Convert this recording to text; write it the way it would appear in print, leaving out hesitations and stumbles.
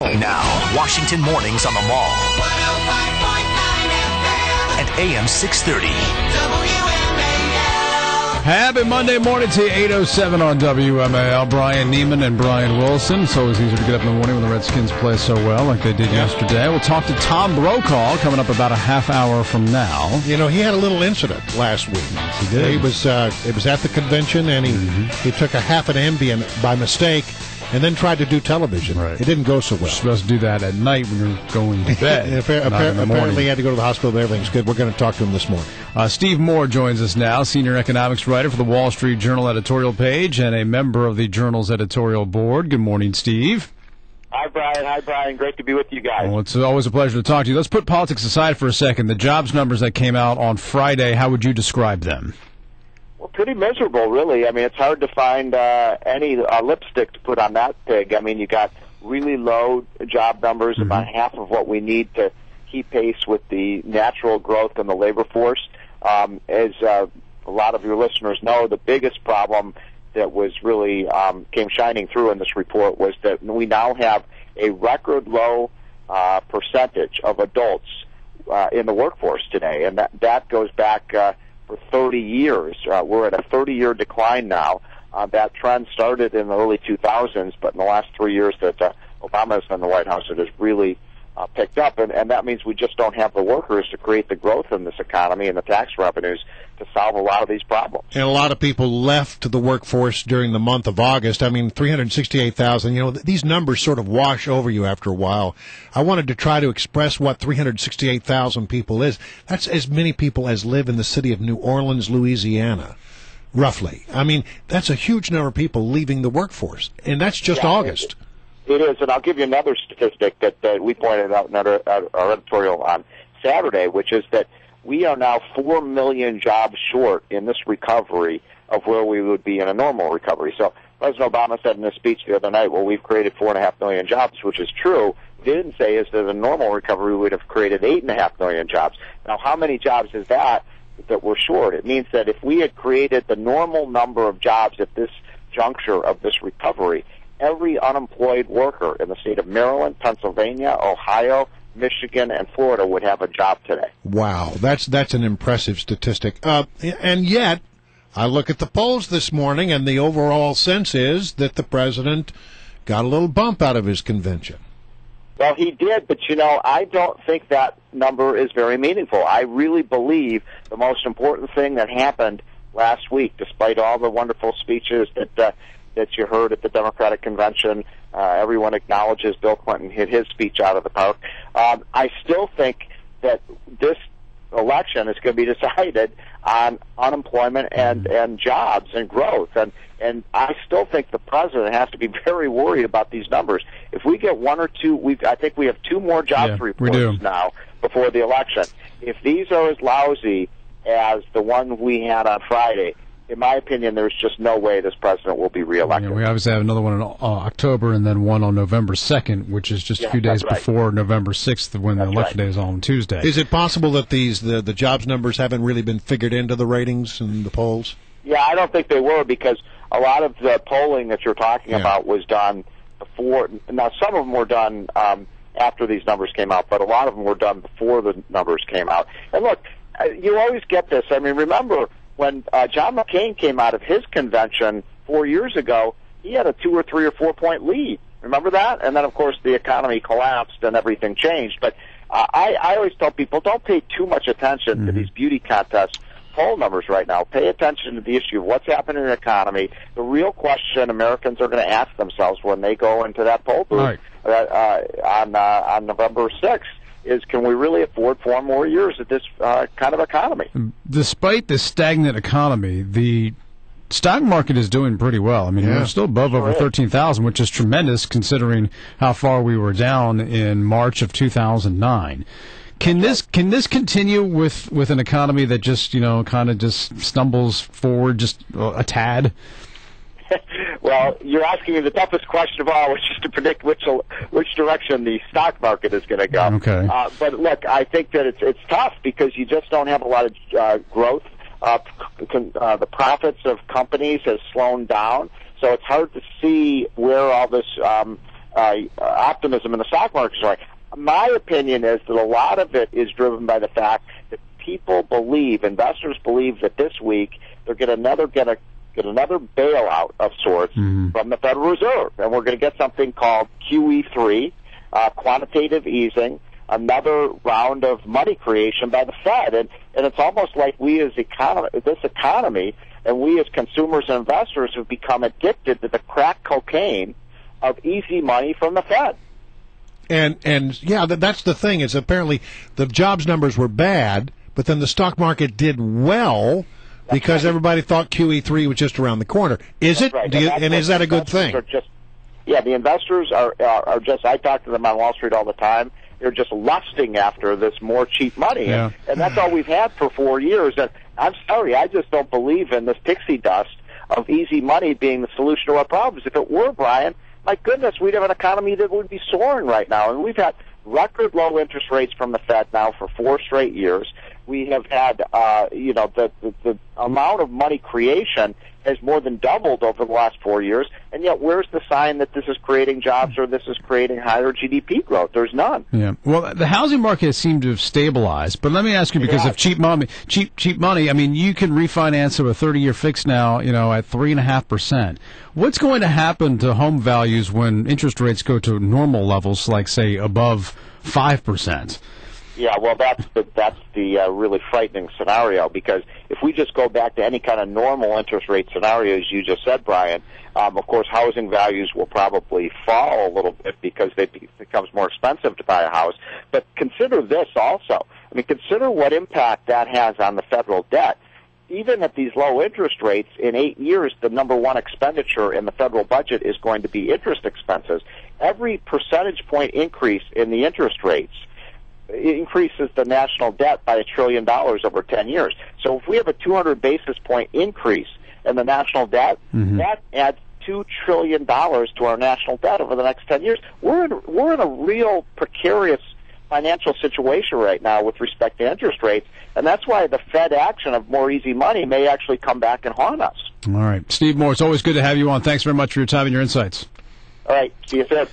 Now, Washington mornings on the Mall. 105.9 FM. And AM 630. WMAL. Happy Monday morning to you, 8:07 on WMAL. Brian Neiman and Brian Wilson. It's always easier to get up in the morning when the Redskins play so well like they did yesterday. We'll talk to Tom Brokaw coming up about a half hour from now. You know, he had a little incident last week. Yes, he did. It was at the convention, and he took a half an Ambien by mistake and then tried to do television. Right. It didn't go so well. You're supposed to do that at night when you're going to bed. Apparently he had to go to the hospital, but everything's good. We're going to talk to him this morning. Steve Moore joins us now, senior economics writer for the Wall Street Journal editorial page and a member of the Journal's editorial board. Good morning, Steve. Hi, Brian. Hi, Brian. Great to be with you guys. Well, it's always a pleasure to talk to you. Let's put politics aside for a second. The jobs numbers that came out on Friday, how would you describe them? Well, pretty miserable, really. I mean, it's hard to find any lipstick to put on that pig. I mean, you got really low job numbers, about half of what we need to keep pace with the natural growth in the labor force. As a lot of your listeners know, the biggest problem that was really came shining through in this report was that we now have a record low percentage of adults in the workforce today, and that goes back for 30 years. We're at a 30-year decline now. That trend started in the early 2000s, but in the last 3 years that Obama has been in the White House, it has really picked up, and that means we just don't have the workers to create the growth in this economy and the tax revenues to solve a lot of these problems. And a lot of people left the workforce during the month of August. I mean, 368,000, you know, these numbers sort of wash over you after a while. I wanted to try to express what 368,000 people is. That's as many people as live in the city of New Orleans, Louisiana, roughly. I mean, that's a huge number of people leaving the workforce, and that's just August. It is, and I'll give you another statistic that we pointed out in our editorial on Saturday, which is that we are now 4 million jobs short in this recovery of where we would be in a normal recovery. So President Obama said in his speech the other night, well, we've created 4.5 million jobs, which is true. What he didn't say is that a normal recovery would have created 8.5 million jobs. Now, how many jobs is that we're short? It means that if we had created the normal number of jobs at this juncture of this recovery, every unemployed worker in the state of Maryland, Pennsylvania, Ohio, Michigan, and Florida would have a job today. Wow, that's an impressive statistic. And yet, I look at the polls this morning, and the overall sense is that the president got a little bump out of his convention. Well, he did, but, you know, I don't think that number is very meaningful. I really believe the most important thing that happened last week, despite all the wonderful speeches that you heard at the Democratic convention, everyone acknowledges Bill Clinton hit his speech out of the park. I still think that this election is going to be decided on unemployment and jobs and growth. And I still think the president has to be very worried about these numbers. If we get one or two, I think we have two more jobs reports now before the election. If these are as lousy as the one we had on Friday, in my opinion, there's just no way this president will be reelected. Yeah, we obviously have another one in October and then one on November 2nd, which is just a few days before November 6th when the election day is on Tuesday. Is it possible that the jobs numbers haven't really been figured into the ratings and the polls? Yeah, I don't think they were, because a lot of the polling that you're talking about was done before. Now, some of them were done after these numbers came out, but a lot of them were done before the numbers came out. And look, you always get this. I mean, remember, when John McCain came out of his convention 4 years ago, he had a 2 or 3 or 4 point lead. Remember that? And then, of course, the economy collapsed and everything changed. But I always tell people, don't pay too much attention to these beauty contest poll numbers right now. Pay attention to the issue of what's happening in the economy. The real question Americans are going to ask themselves when they go into that poll booth on November 6th. Is, can we really afford 4 more years of this kind of economy? Despite the stagnant economy, the stock market is doing pretty well. I mean, we're still above over 13,000, which is tremendous considering how far we were down in March of 2009. Can this continue with an economy that just, you know, kind of just stumbles forward just a tad? Well, you're asking me the toughest question of all, which is to predict which direction the stock market is going to go. Okay. But look, I think that it's tough because you just don't have a lot of growth. The profits of companies has slowed down, so it's hard to see where all this optimism in the stock market story. My opinion is that a lot of it is driven by the fact that people believe, investors believe, that this week they're going to get another bailout of sorts from the Federal Reserve, and we're going to get something called QE3, quantitative easing, another round of money creation by the Fed, and it's almost like we as this economy, and we as consumers and investors have become addicted to the crack cocaine of easy money from the Fed. And yeah, that's the thing, is apparently the jobs numbers were bad, but then the stock market did well because everybody thought QE3 was just around the corner. Is it? Right. And is that a good thing? The investors are just, I talk to them on Wall Street all the time, they're just lusting after this more cheap money. Yeah. And that's all we've had for 4 years. And I'm sorry, I just don't believe in this pixie dust of easy money being the solution to our problems. If it were, Brian, my goodness, we'd have an economy that would be soaring right now. And we've had record low interest rates from the Fed now for 4 straight years. We have had, the amount of money creation has more than doubled over the last 4 years, and yet where's the sign that this is creating jobs or this is creating higher GDP growth? There's none. Yeah. Well, the housing market seemed to have stabilized, but let me ask you, because of cheap money, I mean, you can refinance a 30-year fix now, at 3.5%. What's going to happen to home values when interest rates go to normal levels, like, say, above 5%? Yeah, well, that's the really frightening scenario, because if we just go back to any kind of normal interest rate scenarios you just said, Brian, of course, housing values will probably fall a little bit because it becomes more expensive to buy a house. But consider this also. I mean, consider what impact that has on the federal debt. Even at these low interest rates, in 8 years, the number one expenditure in the federal budget is going to be interest expenses. Every percentage point increase in the interest rates increases the national debt by $1 trillion over 10 years. So if we have a 200 basis point increase in the national debt, that adds $2 trillion to our national debt over the next 10 years. We're in a real precarious financial situation right now with respect to interest rates, and that's why the Fed action of more easy money may actually come back and haunt us. All right. Steve Moore, it's always good to have you on. Thanks very much for your time and your insights. All right. See you soon.